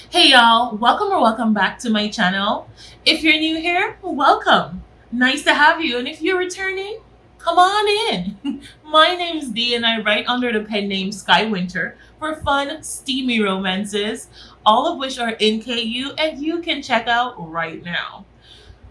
Hey y'all, welcome or welcome back to my channel. If you're new here, welcome. Nice to have you. And if you're returning, come on in. My name's Dee and I write under the pen name Sky Winter for fun, steamy romances, all of which are in KU and you can check out right now.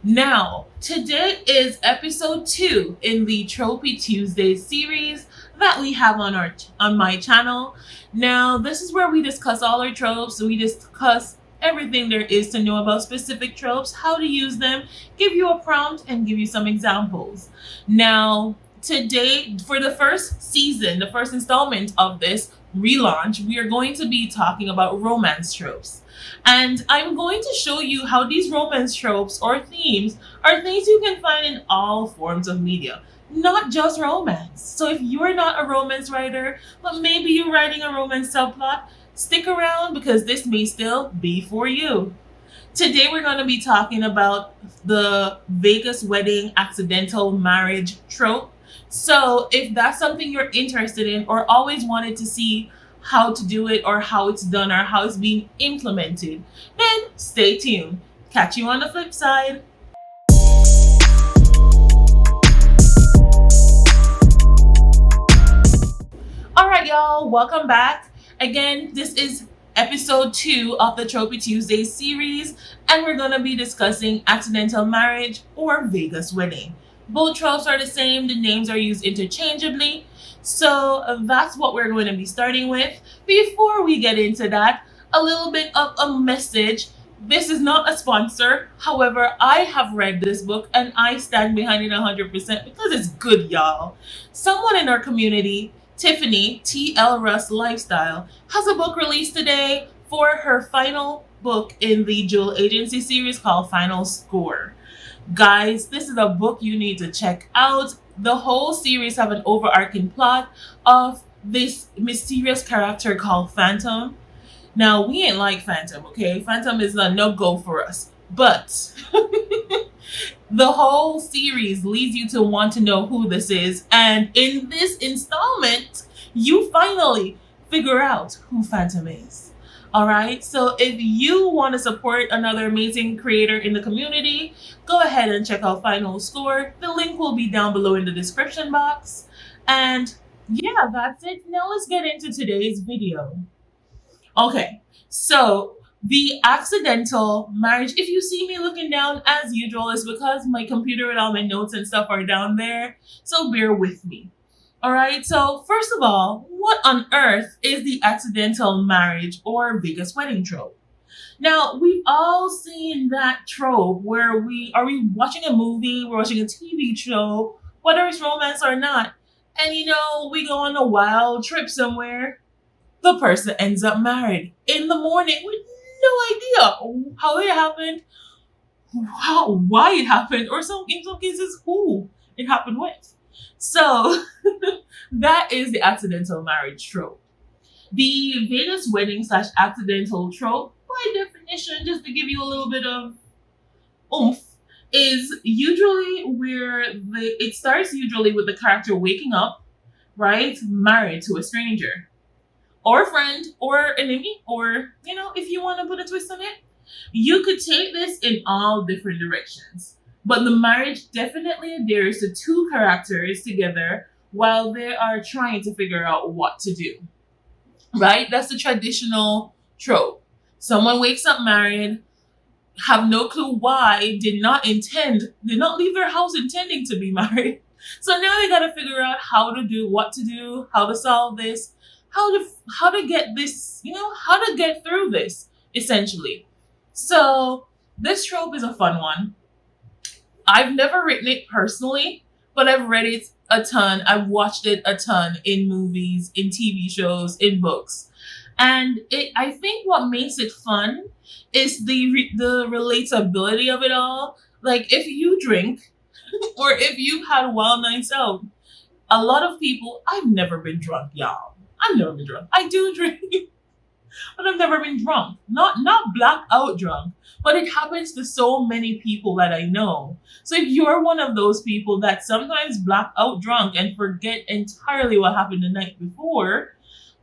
Now, today is episode 2 in the Tropey Tuesday series that we have on my channel. Now, this is where we discuss all our tropes. We discuss everything there is to know about specific tropes, how to use them, give you a prompt, and give you some examples. Now, today, for the first season, the first installment of this relaunch, we are going to be talking about romance tropes. And I'm going to show you how these romance tropes or themes are things you can find in all forms of media, not just romance. So if you're not a romance writer, but maybe you're writing a romance subplot, stick around because this may still be for you. Today we're going to be talking about the Vegas wedding accidental marriage trope. So if that's something you're interested in or always wanted to see how to do it or how it's done or how it's being implemented, then stay tuned. Catch you on the flip side. All right, y'all, welcome back. Again, this is episode 2 of the Tropey Tuesday series, and we're going to be discussing accidental marriage or Vegas wedding. Both tropes are the same, the names are used interchangeably. So that's what we're going to be starting with. Before we get into that, a little bit of a message. This is not a sponsor. However, I have read this book and I stand behind it 100% because it's good, y'all. Someone in our community, Tiffany, TL Russ Lifestyle, has a book released today for her final book in the Jewel Agency series called Final Score. Guys, this is a book you need to check out. The whole series have an overarching plot of this mysterious character called Phantom. Now, we ain't like Phantom, okay? Phantom is a no-go for us. But the whole series leads you to want to know who this is. And in this installment, you finally figure out who Phantom is. All right, so if you want to support another amazing creator in the community, go ahead and check out Final Score. The link will be down below in the description box. And yeah, that's it. Now let's get into today's video. Okay, so the accidental marriage, if you see me looking down as usual, is because my computer and all my notes and stuff are down there. So bear with me. All right, so first of all, what on earth is the accidental marriage or Vegas wedding trope? Now, we've all seen that trope where we watching a movie, we're watching a TV show, whether it's romance or not, and we go on a wild trip somewhere, the person ends up married in the morning with no idea how it happened, why it happened, or in some cases who it happened with. So that is the accidental marriage trope. The Vegas wedding / accidental trope, by definition, just to give you a little bit of oomph, is usually where it starts usually with the character waking up, right, married to a stranger, or a friend, or an enemy, or if you want to put a twist on it, you could take this in all different directions. But the marriage definitely adheres the two characters together while they are trying to figure out what to do. Right? That's the traditional trope. Someone wakes up married, have no clue why, did not leave their house intending to be married. So now they got to figure out how to do, what to do, how to solve this, how to get this, how to get through this, essentially. So this trope is a fun one. I've never written it personally, but I've read it a ton. I've watched it a ton in movies, in TV shows, in books. And I think what makes it fun is the relatability of it all. Like if you drink or if you've had wild nights out, a lot of people, I've never been drunk, y'all. I've never been drunk. I do drink, but I've never been drunk. Not blackout drunk, but it happens to so many people that I know. So if you're one of those people that sometimes black out drunk and forget entirely what happened the night before,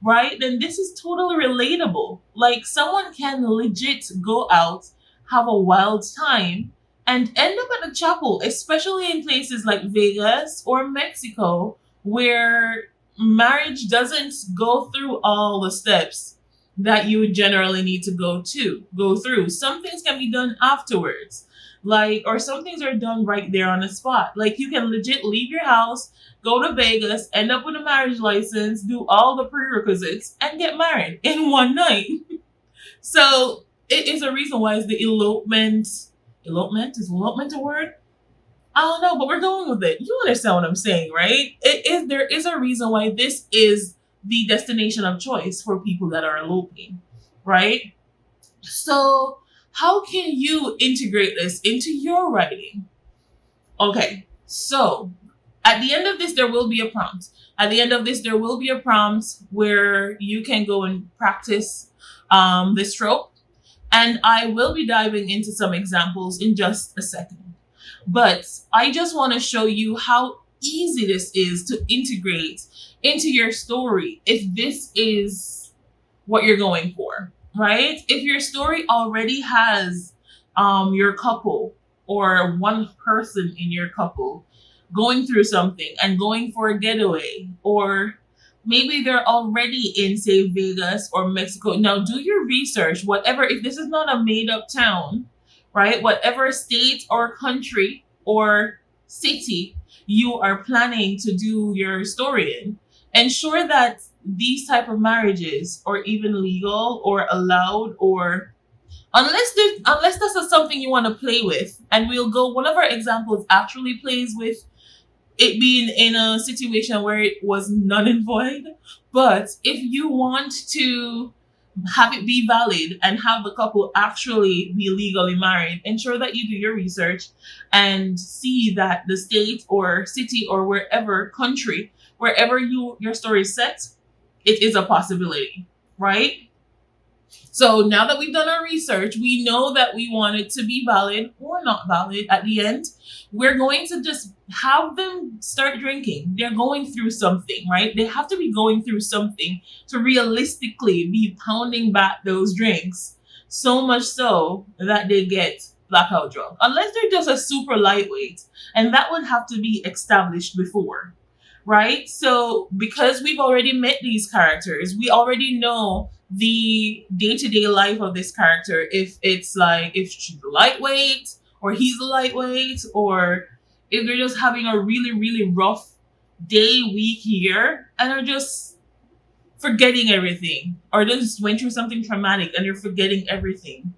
right? Then this is totally relatable. Like someone can legit go out, have a wild time, and end up at a chapel, especially in places like Vegas or Mexico, where marriage doesn't go through all the steps that you would generally need to go through. Some things can be done afterwards. Like, or some things are done right there on the spot. Like you can legit leave your house, go to Vegas, end up with a marriage license, do all the prerequisites, and get married in one night. So it is a reason why it's the elopement. Elopement? Is elopement a word? I don't know, but we're going with it. You understand what I'm saying, right? It is there is a reason why this is the destination of choice for people that are eloping, right? So how can you integrate this into your writing? Okay, so at the end of this, there will be a prompt. At the end of this, there will be a prompt where you can go and practice this trope. And I will be diving into some examples in just a second. But I just want to show you how easy this is to integrate into your story if this is what you're going for, right? If your story already has your couple or one person in your couple going through something and going for a getaway, or maybe they're already in, say, Vegas or Mexico. Now, do your research, whatever, if this is not a made up town, right? Whatever state or country or city you are planning to do your story in, ensure that these type of marriages are even legal or allowed, or unless this is something you want to play with. And we'll go, one of our examples actually plays with it being in a situation where it was null and void. But if you want to have it be valid and have the couple actually be legally married, ensure that you do your research and see that the state or city or wherever country, wherever your story is set, it is a possibility, right? So now that we've done our research, we know that we want it to be valid or not valid at the end. We're going to just have them start drinking. They're going through something, right? They have to be going through something to realistically be pounding back those drinks, so much so that they get blackout drunk. Unless they're just a super lightweight, and that would have to be established before, right? So because we've already met these characters, we already know the day-to-day life of this character. If it's like, if she's a lightweight or he's a lightweight, or if they're just having a really, really rough day, week, year, and are just forgetting everything, or just went through something traumatic and you're forgetting everything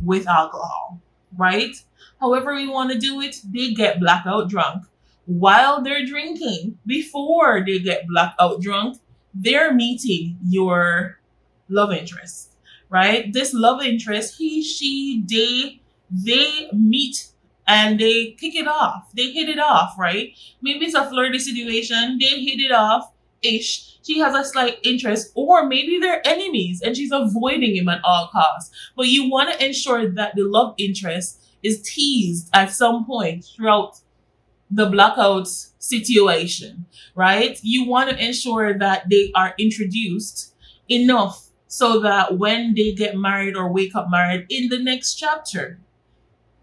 with alcohol, right? However we want to do it, they get blackout drunk. While they're drinking, before they get blackout drunk, they're meeting your love interest, right? This love interest, he, she, they meet and they kick it off. They hit it off, right? Maybe it's a flirty situation. They hit it off ish. She has a slight interest, or maybe they're enemies and she's avoiding him at all costs. But you want to ensure that the love interest is teased at some point throughout the blackout situation, right? You want to ensure that they are introduced enough so that when they get married or wake up married in the next chapter,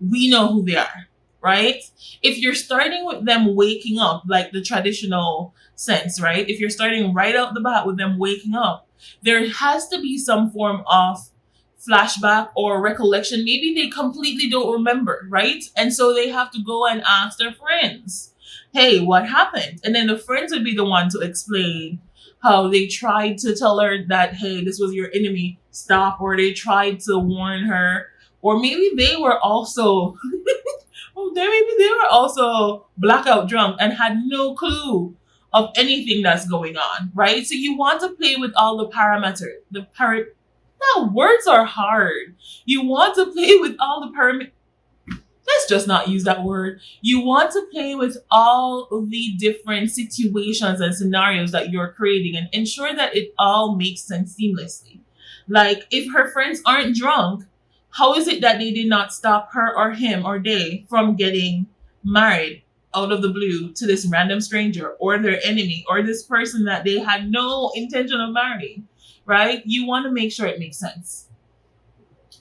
we know who they are, right? If you're starting with them waking up, like the traditional sense, right? If you're starting right out the bat with them waking up, there has to be some form of flashback or recollection. Maybe they completely don't remember, right? And so they have to go and ask their friends, hey, what happened? And then the friends would be the one to explain how they tried to tell her that, hey, this was your enemy, stop, or they tried to warn her, or maybe they were also maybe they were also blackout drunk and had no clue of anything that's going on, right? So you want to play with all the parameters. Now, words are hard. You want to play with all the parameters. Let's just not use that word. You want to play with all of the different situations and scenarios that you're creating and ensure that it all makes sense seamlessly. Like, if her friends aren't drunk, how is it that they did not stop her or him or they from getting married out of the blue to this random stranger or their enemy or this person that they had no intention of marrying, right? You want to make sure it makes sense.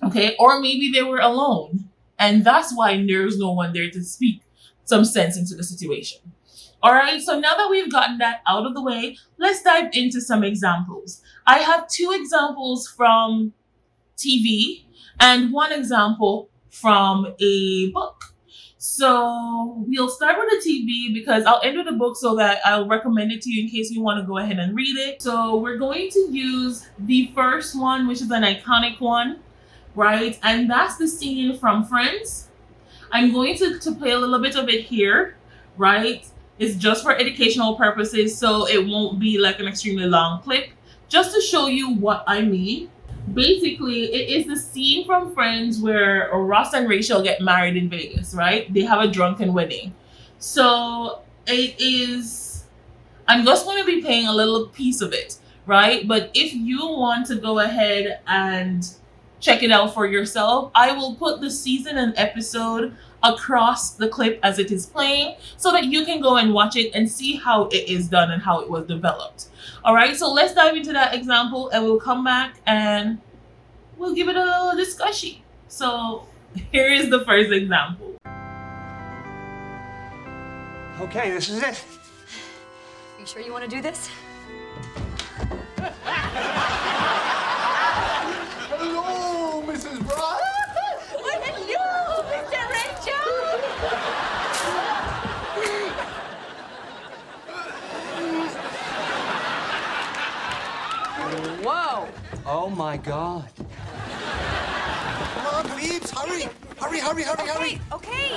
Okay, or maybe they were alone and that's why there's no one there to speak some sense into the situation. All right, so now that we've gotten that out of the way, let's dive into some examples. I have 2 examples from TV and 1 example from a book. So we'll start with the TV because I'll end with the book so that I'll recommend it to you in case you want to go ahead and read it. So we're going to use the first one, which is an iconic one, right? And that's the scene from Friends. I'm going to play a little bit of it here, right? It's just for educational purposes, so it won't be like an extremely long clip, just to show you what I mean. Basically, it is the scene from Friends where Ross and Rachel get married in Vegas, right? They have a drunken wedding. So it is, I'm just going to be playing a little piece of it, right? But if you want to go ahead and check it out for yourself, I will put the season and episode across the clip as it is playing so that you can go and watch it and see how it is done and how it was developed. All right, so let's dive into that example and we'll come back and we'll give it a little discussion. So here is the first example. Okay, this is it. Are you sure you want to do this? Hello, Mrs. Ross. Well, hello, Mr. Rachel. Whoa. Oh, my God. Come on, Phoebes, hurry! Hurry! Okay.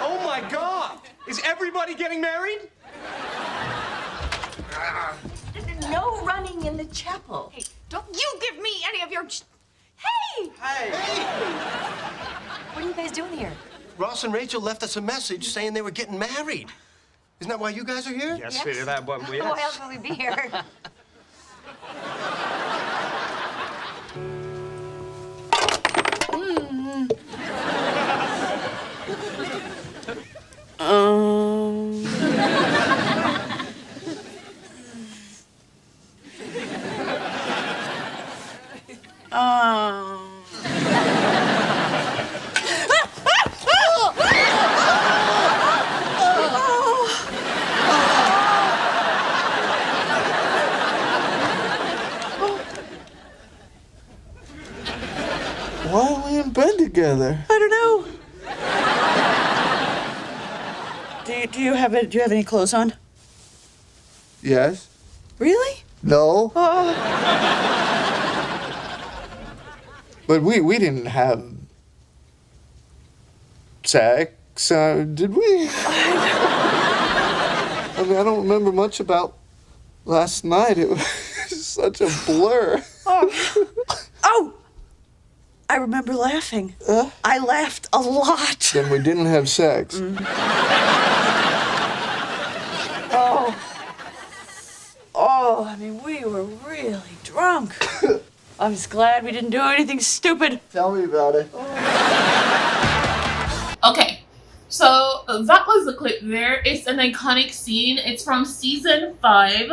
Oh, my God. Is everybody getting married? No running in the chapel. Hey, don't you give me any of your... Hey! Hey! What are you guys doing here? Ross and Rachel left us a message saying they were getting married. Isn't that why you guys are here? Yes, sweetie, that one. Yes. Why else would we be here? Why are we in bed together? I don't know. Do you have any clothes on? Yes. Really? No. Oh. But we didn't have sex, did we? I mean, I don't remember much about last night. It was such a blur. Oh! I remember laughing. I laughed a lot. Then we didn't have sex. Oh, I mean, we were really drunk. I'm just glad we didn't do anything stupid. Tell me about it. Okay, so that was the clip there. It's an iconic scene. It's from season 5,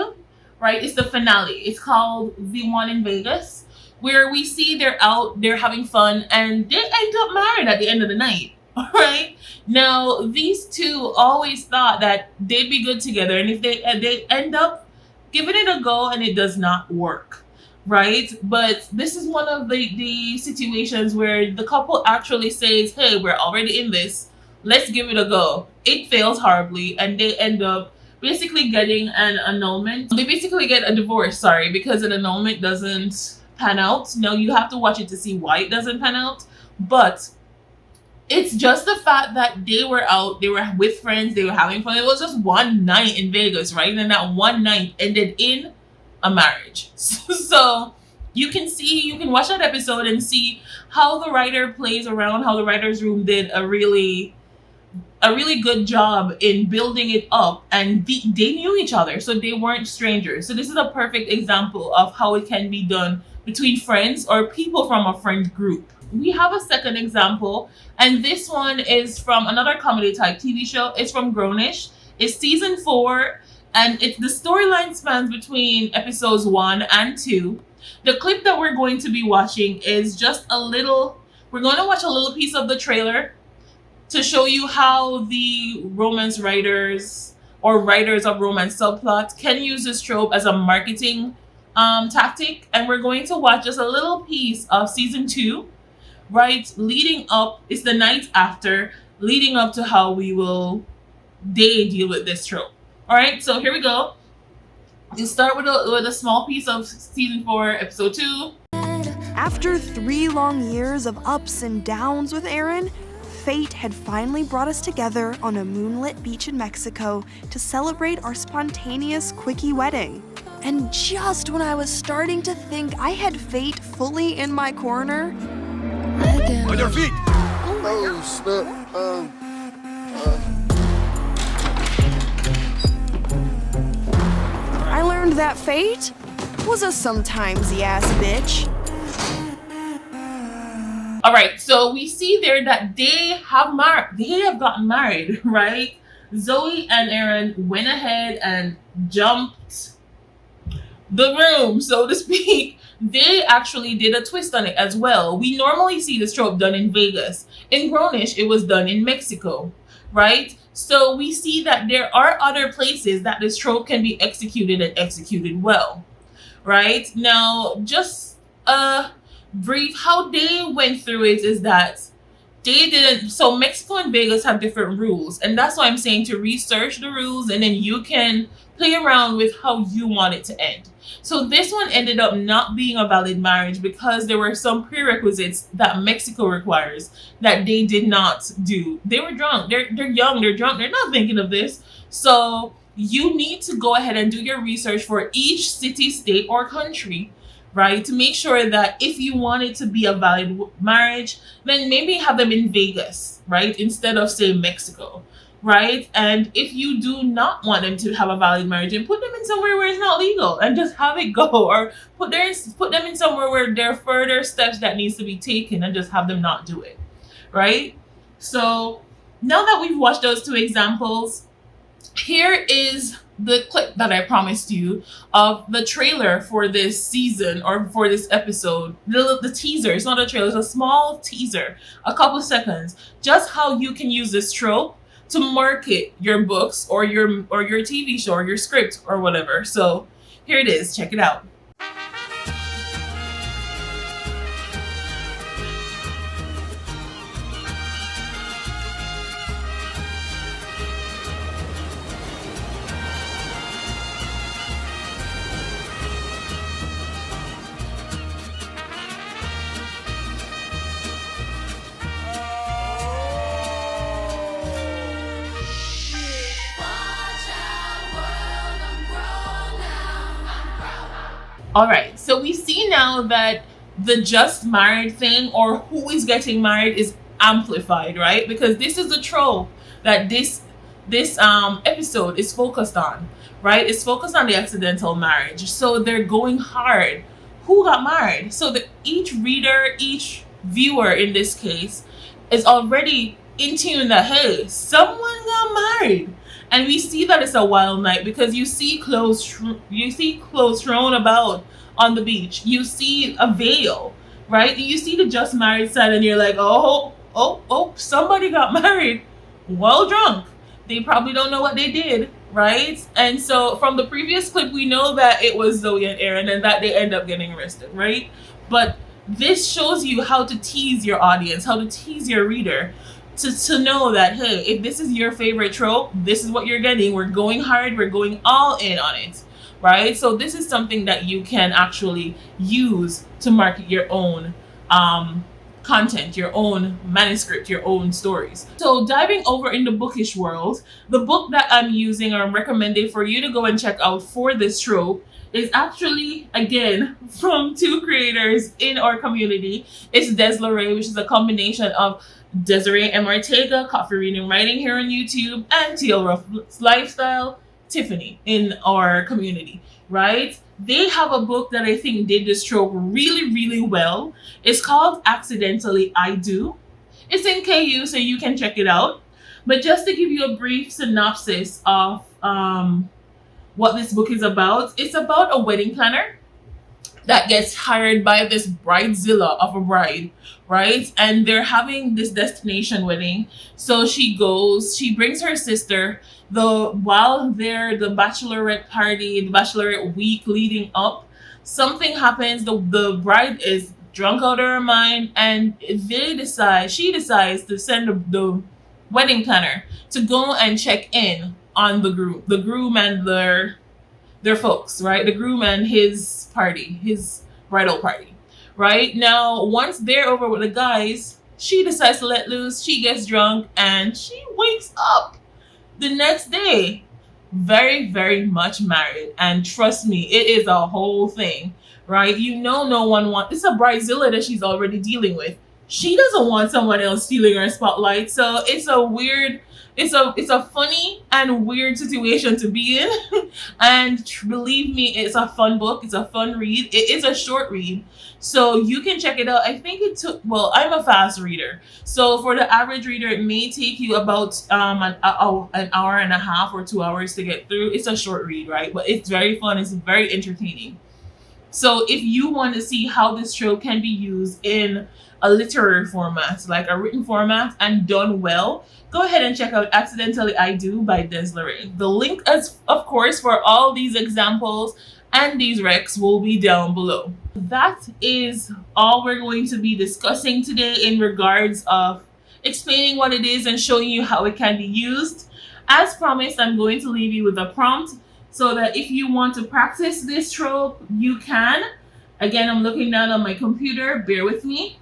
right? It's the finale. It's called The One in Vegas, where we see they're out, they're having fun, and they end up married at the end of the night, all right? Now, these two always thought that they'd be good together, and if they end up giving it a go and it does not work, right? But this is one of the situations where the couple actually says, hey, we're already in this, let's give it a go. It fails horribly, and they end up basically getting an annulment. They basically get a divorce, because an annulment doesn't pan out. Now you have to watch it to see why it doesn't pan out, but it's just the fact that they were out, they were with friends, they were having fun. It was just one night in Vegas, right? And that one night ended in a marriage. So you can watch that episode and see how the writer plays around, how the writer's room did a really good job in building it up, and they knew each other, so they weren't strangers. So this is a perfect example of how it can be done between friends or people from a friend group. we have a second example, and this one is from another comedy type TV show. It's from Grownish. It's season 4, and it's the storyline spans between episodes 1 and 2. The clip that we're going to be watching is just a little. We're going to watch a little piece of the trailer to show you how the romance writers or writers of romance subplots can use this trope as a marketing tactic. And we're going to watch just a little piece of season 2, right? Leading up, it's the night after, leading up to how they deal with this trope. All right, so here we go. You start with a small piece of season 4, episode 2. After 3 long years of ups and downs with Aaron, fate had finally brought us together on a moonlit beach in Mexico to celebrate our spontaneous quickie wedding. And just when I was starting to think I had fate fully in my corner... On your feet! Oh, snap. I learned that fate was a sometimesy ass bitch. All right, so we see there that they have gotten married, right? Zoe and Aaron went ahead and jumped the room, so to speak. They actually did a twist on it as well. We normally see this trope done in Vegas. In Grownish, it was done in Mexico, right? So we see that there are other places that this trope can be executed and executed well, right? Now, just brief how they went through it is that they didn't. So Mexico and Vegas have different rules, and that's why I'm saying to research the rules, and then you can play around with how you want it to end. So this one ended up not being a valid marriage because there were some prerequisites that Mexico requires that they did not do. They were drunk. They're young. They're drunk. They're not thinking of this. So you need to go ahead and do your research for each city, state, or country, right? To make sure that if you want it to be a valid marriage, then maybe have them in Vegas, right? Instead of, say, Mexico, right? And if you do not want them to have a valid marriage, and put them in somewhere where it's not legal and just have it go, or put them in somewhere where there are further steps that needs to be taken and just have them not do it, right? So now that we've watched those 2 examples, here is the clip that I promised you of the trailer for this season or for this episode. The teaser, it's not a trailer, it's a small teaser, a couple seconds, just how you can use this trope to market your books or your TV show or your script or whatever. So here it is, check it out. All right, so we see now that the just married thing or who is getting married is amplified, right? Because this is the trope that this episode is focused on, right? It's focused on the accidental marriage. So they're going hard. Who got married? So that each reader, each viewer in this case, is already in tune that, hey, someone got married. And we see that it's a wild night because you see clothes thrown about on the beach. You see a veil, right? You see the just married side and you're like, oh, somebody got married while drunk. They probably don't know what they did, right? And so from the previous clip, we know that it was Zoe and Aaron and that they end up getting arrested, right? But this shows you how to tease your audience, how to tease your reader, to know that, hey, if this is your favorite trope, this is what you're getting. We're going hard. We're going all in on it, right? So this is something that you can actually use to market your own content, your own manuscript, your own stories. So diving over in the bookish world, the book that I'm using or I'm recommending for you to go and check out for this trope is actually, again, from 2 creators in our community. It's Desiree, which is a combination of Desiree M. Ortega, Coffee Reading Writing here on YouTube, and TL Ruff's Lifestyle, Tiffany, in our community. right? They have a book that I think did this trope really, really well. It's called Accidentally I Do. It's in KU, so you can check it out. But just to give you a brief synopsis of what this book is about, it's about a wedding planner that gets hired by this bridezilla of a bride, right? And they're having this destination wedding. So she brings her sister. While they're the bachelorette party, the bachelorette week leading up, something happens. The bride is drunk out of her mind, and she decides to send the wedding planner to go and check in on the groom and their folks, right? The groom and his party, his bridal party, right? Now, once they're over with the guys, she decides to let loose. She gets drunk and she wakes up the next day very, very much married. And trust me, it is a whole thing, right? No one wants, it's a bridezilla that she's already dealing with. She doesn't want someone else stealing her spotlight. So it's a funny and weird situation to be in. And believe me, it's a fun book. It's a fun read. It is a short read, so you can check it out. I think I'm a fast reader. So for the average reader, it may take you about an hour and a half or 2 hours to get through. It's a short read, right? But it's very fun. It's very entertaining. So if you want to see how this trope can be used in a literary format, like a written format, and done well, go ahead and check out Accidentally I Do by Deidre. The link, of course, for all these examples and these recs will be down below. That is all we're going to be discussing today in regards of explaining what it is and showing you how it can be used. As promised, I'm going to leave you with a prompt so that if you want to practice this trope, you can. Again, I'm looking down on my computer. Bear with me.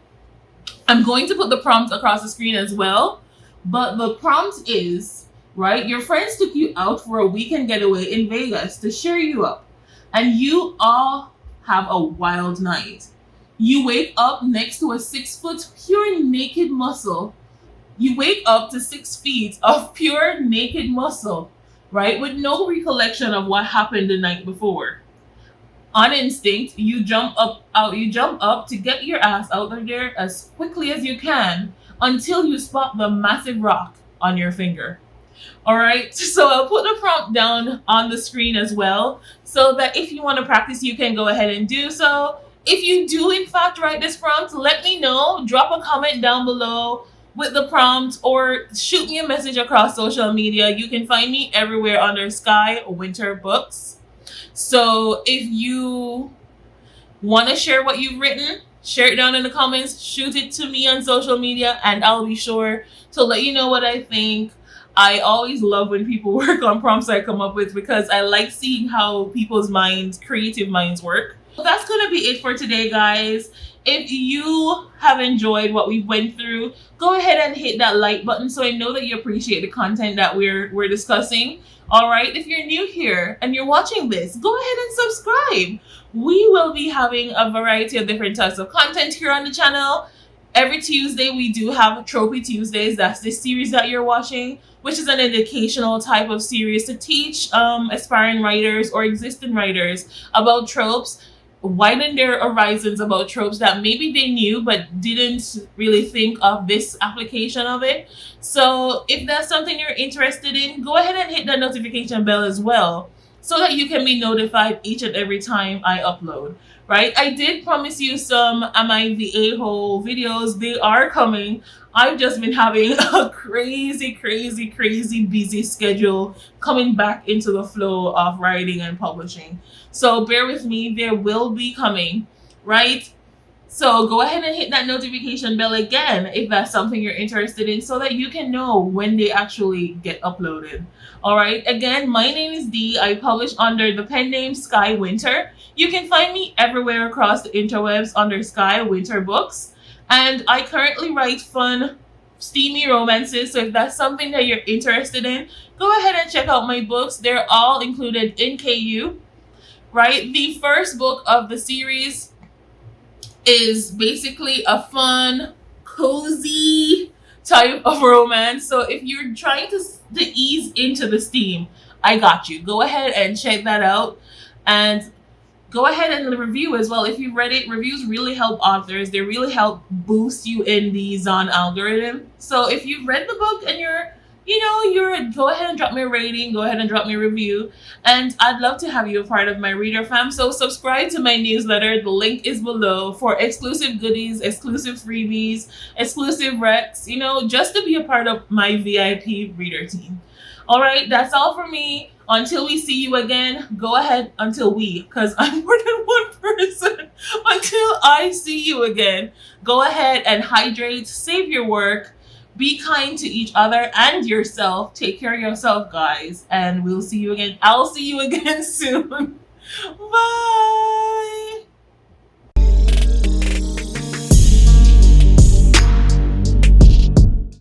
I'm going to put the prompt across the screen as well. But the prompt is, right, your friends took you out for a weekend getaway in Vegas to cheer you up. And you all have a wild night. You wake up next to a 6-foot pure naked muscle. You wake up to 6 feet of pure naked muscle, right? With no recollection of what happened the night before. On instinct, you jump up to get your ass out of there as quickly as you can until you spot the massive rock on your finger. All right, so I'll put the prompt down on the screen as well, so that if you want to practice, you can go ahead and do so. If you do in fact write this prompt, let me know. Drop a comment down below with the prompt or shoot me a message across social media. You can find me everywhere under Sky Winter Books. So if you want to share what you've written, share it down in the comments, shoot it to me on social media, and I'll be sure to let you know what I think. I always love when people work on prompts I come up with because I like seeing how people's minds, creative minds work. That's going to be it for today, guys. If you have enjoyed what we went through, go ahead and hit that like button so I know that you appreciate the content that we're discussing. All right, if you're new here and you're watching this, go ahead and subscribe. We will be having a variety of different types of content here on the channel. Every Tuesday, we do have Tropey Tuesdays. That's this series that you're watching, which is an educational type of series to teach aspiring writers or existing writers about tropes, widen their horizons about tropes that maybe they knew but didn't really think of this application of it. So if that's something you're interested in, go ahead and hit that notification bell as well so that you can be notified each and every time I upload. Right? I did promise you some Am I the A-hole videos. They are coming. I've just been having a crazy busy schedule coming back into the flow of writing and publishing. So bear with me, there will be coming, right? So go ahead and hit that notification bell again if that's something you're interested in so that you can know when they actually get uploaded. All right, again, my name is Dee. I publish under the pen name Sky Winter. You can find me everywhere across the interwebs under Sky Winter Books. And I currently write fun, steamy romances. So if that's something that you're interested in, go ahead and check out my books. They're all included in KU, right? The first book of the series is basically a fun, cozy type of romance. So if you're trying to ease into the steam, I got you. Go ahead and check that out. And go ahead and review as well. If you've read it, reviews really help authors. They really help boost you in the Zon algorithm. So if you've read the book and you're go ahead and drop me a rating, go ahead and drop me a review. And I'd love to have you a part of my reader fam. So subscribe to my newsletter. The link is below for exclusive goodies, exclusive freebies, exclusive recs, just to be a part of my VIP reader team. All right, that's all for me. Until we see you again, go ahead, because I'm more than one person. Until I see you again, go ahead and hydrate, save your work, be kind to each other and yourself. Take care of yourself, guys, and we'll see you again. I'll see you again soon. Bye.